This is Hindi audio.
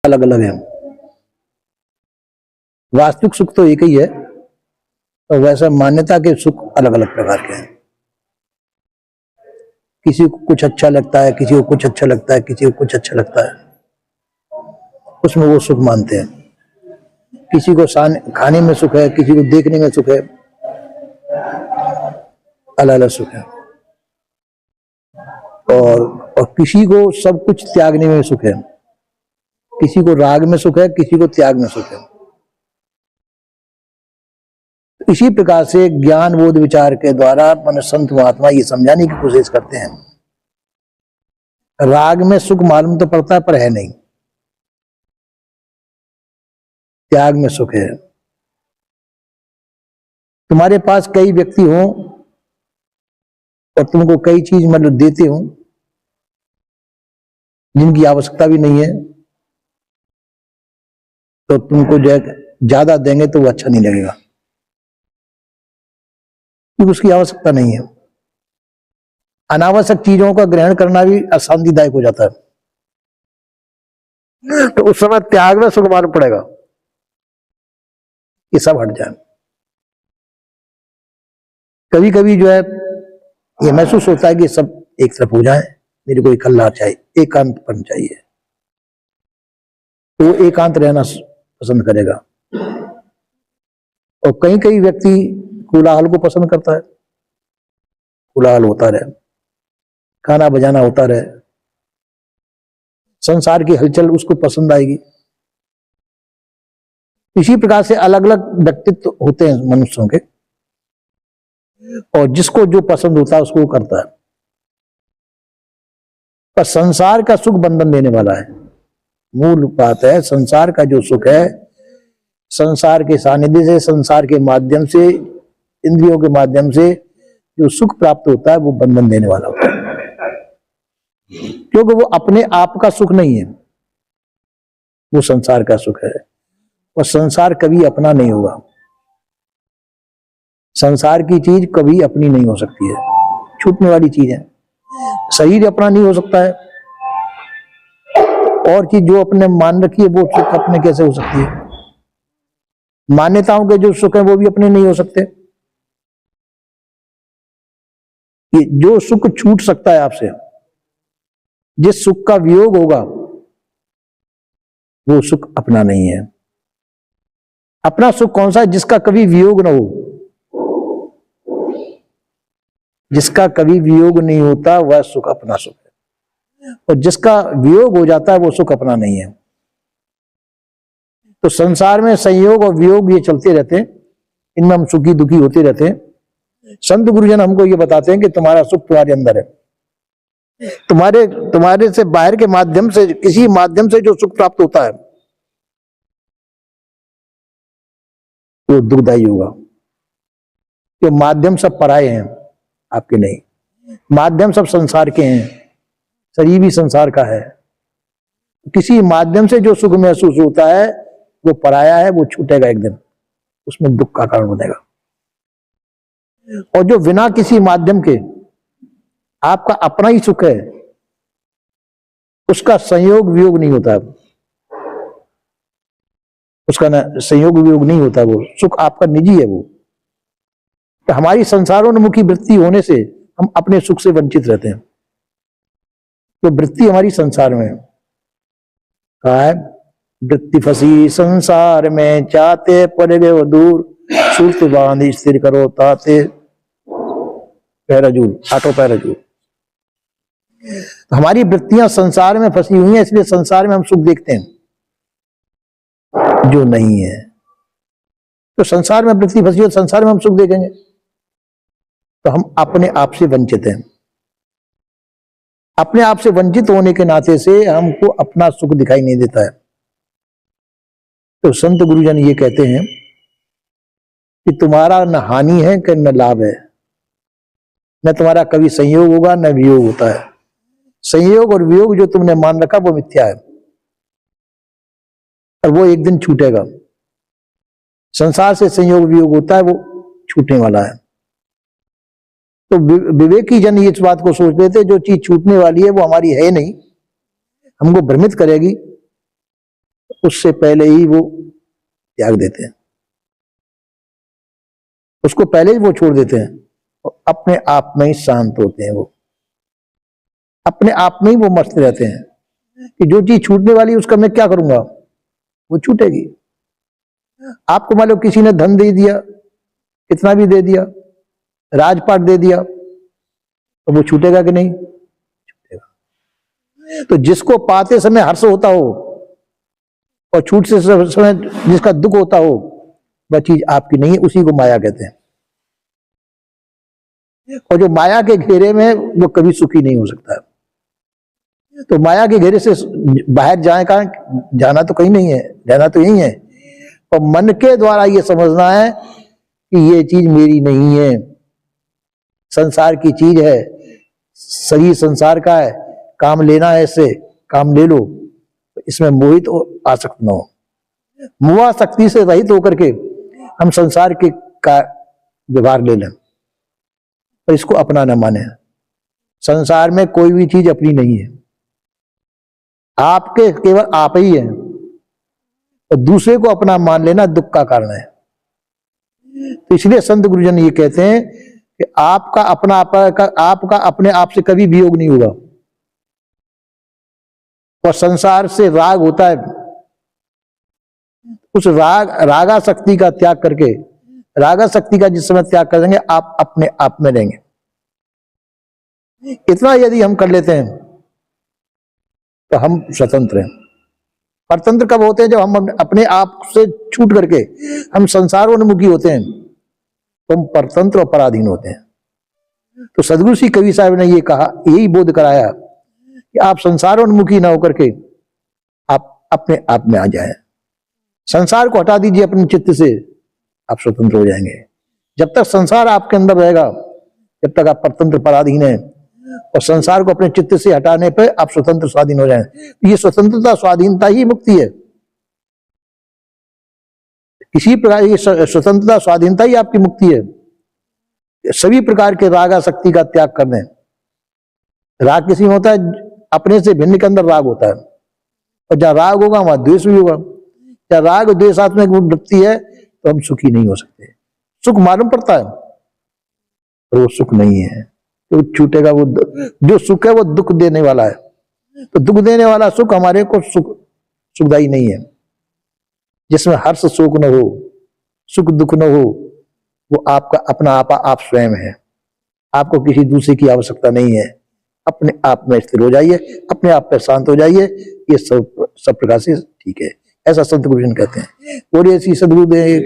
अलग अलग है। वास्तविक सुख तो एक ही है, और वैसा मान्यता के सुख अलग अलग प्रकार के हैं। किसी को कुछ अच्छा लगता है, किसी को कुछ अच्छा लगता है, किसी को कुछ अच्छा लगता है, उसमें वो सुख मानते हैं। किसी को खाने में सुख है, किसी को देखने में सुख है, अलग अलग सुख है। और किसी को सब कुछ त्यागने में सुख है, किसी को राग में सुख है, किसी को त्याग में सुख है। इसी प्रकार से ज्ञान बोध विचार के द्वारा मन संत महात्मा ये समझाने की कोशिश करते हैं, राग में सुख मालूम तो पड़ता है पर है नहीं, त्याग में सुख है। तुम्हारे पास कई व्यक्ति हों और तुमको कई चीज मतलब देते हो जिनकी आवश्यकता भी नहीं है, तो तुमको जो ज्यादा देंगे तो वो अच्छा नहीं लगेगा, क्योंकि उसकी आवश्यकता नहीं है। अनावश्यक चीजों का ग्रहण करना भी अशांतिदायक हो जाता है, तो उस समय त्याग में सुख मालूम पड़ेगा, ये सब हट जाए। कभी कभी जो है ये महसूस होता है कि सब एक तरफ हो जाए, मेरे को इकल्ला चाहिए, एकांतपन चाहिए, तो वो एकांत रहना पसंद करेगा। और कई कई व्यक्ति कोलाहल को पसंद करता है, कोलाहल होता रहे, खाना बजाना होता रहे, संसार की हलचल उसको पसंद आएगी। इसी प्रकार से अलग अलग व्यक्तित्व होते हैं मनुष्यों के, और जिसको जो पसंद होता है उसको वो करता है। पर संसार का सुख बंधन देने वाला है, मूल बात है। संसार का जो सुख है, संसार के सानिध्य से, संसार के माध्यम से, इंद्रियों के माध्यम से जो सुख प्राप्त होता है वो बंधन देने वाला होता है, क्योंकि वो अपने आप का सुख नहीं है, वो संसार का सुख है। और संसार कभी अपना नहीं होगा, संसार की चीज कभी अपनी नहीं हो सकती है, छूटने वाली चीज है। शरीर अपना नहीं हो सकता है, और चीज जो अपने मान रखी है वो सुख अपने कैसे हो सकती है। मान्यताओं के जो सुख है वो भी अपने नहीं हो सकते। ये जो सुख छूट सकता है आपसे, जिस सुख का वियोग होगा, वो सुख अपना नहीं है। अपना सुख कौन सा है? जिसका कभी वियोग न हो, जिसका कभी वियोग नहीं होता वह सुख अपना सुख है, और जिसका वियोग हो जाता है वो सुख अपना नहीं है। तो संसार में संयोग और वियोग ये चलते रहते हैं, इनमें हम सुखी दुखी होते रहते हैं। संत गुरुजन हमको ये बताते हैं कि तुम्हारा सुख तुम्हारे अंदर है, तुम्हारे से बाहर के माध्यम से, किसी माध्यम से जो सुख प्राप्त होता है वो दुखदायी होगा, कि माध्यम सब पराये हैं, आपके नहीं। माध्यम सब संसार के हैं, शरीर भी संसार का है। किसी माध्यम से जो सुख महसूस होता है वो पराया है, वो छूटेगा एक दिन, उसमें दुख का कारण बनेगा। और जो बिना किसी माध्यम के आपका अपना ही सुख है, उसका संयोग वियोग नहीं होता, उसका ना संयोग वियोग नहीं होता, वो सुख आपका निजी है। वो तो हमारी संसारोन्मुखी वृत्ति होने से हम अपने सुख से वंचित रहते हैं। तो वृत्ति हमारी संसार में है, वृत्ति फंसी संसार में, चाहते पड़ गए दूर, सूरत बांधी स्थिर करो ताते पैराजूल, आटो पैराजूल। हमारी वृत्तियां संसार में फंसी हुई हैं, इसलिए संसार में हम सुख देखते हैं जो नहीं है। तो संसार में वृत्ति फंसी हो, संसार में हम सुख देखेंगे, तो हम अपने आप से वंचित हैं। अपने आप से वंचित होने के नाते से हमको अपना सुख दिखाई नहीं देता है। तो संत गुरुजन ये कहते हैं कि तुम्हारा न हानि है कि न लाभ है, न तुम्हारा कभी संयोग होगा न वियोग होता है। संयोग और वियोग जो तुमने मान रखा वो मिथ्या है, और वो एक दिन छूटेगा। संसार से संयोग वियोग होता है, वो छूटने वाला है। तो विवेकी जन इस बात को सोच लेते, जो चीज छूटने वाली है वो हमारी है नहीं, हमको भ्रमित करेगी, उससे पहले ही वो त्याग देते हैं, उसको पहले ही वो छोड़ देते हैं और अपने आप में ही शांत होते हैं। वो अपने आप में ही वो मस्त रहते हैं कि जो चीज छूटने वाली है उसका मैं क्या करूंगा, वो छूटेगी। आपको मान लो किसी ने धन दे दिया, कितना भी दे दिया, राजपाट दे दिया, तो वो छूटेगा कि नहीं? छूटेगा। तो जिसको पाते समय हर्ष होता हो और छूट से समय जिसका दुख होता हो, वह चीज आपकी नहीं है, उसी को माया कहते हैं। और जो माया के घेरे में वो कभी सुखी नहीं हो सकता है। तो माया के घेरे से बाहर जाए का जाना तो कहीं नहीं है, जाना तो यही है। और मन के द्वारा ये समझना है कि ये चीज मेरी नहीं है, संसार की चीज है, शरीर संसार का है, काम लेना है, इससे काम ले लो, इसमें मोहित आसक्त न हो। मोहाशक्ति से रहित होकर के हम संसार के का व्यवहार ले लें और इसको अपना न माने। संसार में कोई भी चीज अपनी नहीं है, आपके केवल आप ही है, और दूसरे को अपना मान लेना दुख का कारण है। तो इसलिए संत गुरुजन ये कहते हैं कि आपका आपका अपने आप से कभी वियोग नहीं होगा। और संसार से राग होता है, उस रागाशक्ति का त्याग करके, रागाशक्ति का जिस समय त्याग कर देंगे आप अपने आप में रहेंगे। इतना यदि हम कर लेते हैं तो हम स्वतंत्र हैं। परतंत्र कब होते हैं? जब हम अपने आप से छूट करके हम संसारोन्मुखी होते हैं, तो हम परतंत्र और पराधीन होते हैं। तो सदगुरु श्री कबीर साहब ने ये कहा, यही बोध कराया कि आप संसारोन्मुखी ना होकर के आप अपने आप में आ जाएं। संसार को हटा दीजिए अपने चित्त से, आप स्वतंत्र हो जाएंगे। जब तक संसार आपके अंदर रहेगा, जब तक आप परतंत्र पराधीन हैं, और संसार को अपने चित्त से हटाने पर आप स्वतंत्र स्वाधीन हो जाएं। ये स्वतंत्रता स्वाधीनता ही मुक्ति है। किसी प्रकार की स्वतंत्रता स्वाधीनता ही आपकी मुक्ति है। सभी प्रकार के रागाशक्ति का त्याग कर दें। राग किसी में होता है, अपने से भिन्न के अंदर राग होता है, और जहां राग होगा वहां द्वेष भी होगा। जहां राग और द्वेषात्मक वृत्ति है तो हम सुखी नहीं हो सकते। सुख मालूम पड़ता है पर वो सुख नहीं है, तो छूटेगा। वो जो सुख है वो दुख देने वाला है, तो दुख देने वाला सुख हमारे को सुखदायी नहीं है। जिसमें हर्ष शोक न हो, सुख दुख न हो, वो आपका अपना आप स्वयं है। आपको किसी दूसरे की आवश्यकता नहीं है। अपने आप में स्थिर हो जाइए, अपने आप पे शांत हो जाइए, ये सब प्रकार से ठीक है। ऐसा संत गुरुजन कहते हैं। और ऐसी सदगुरुदेव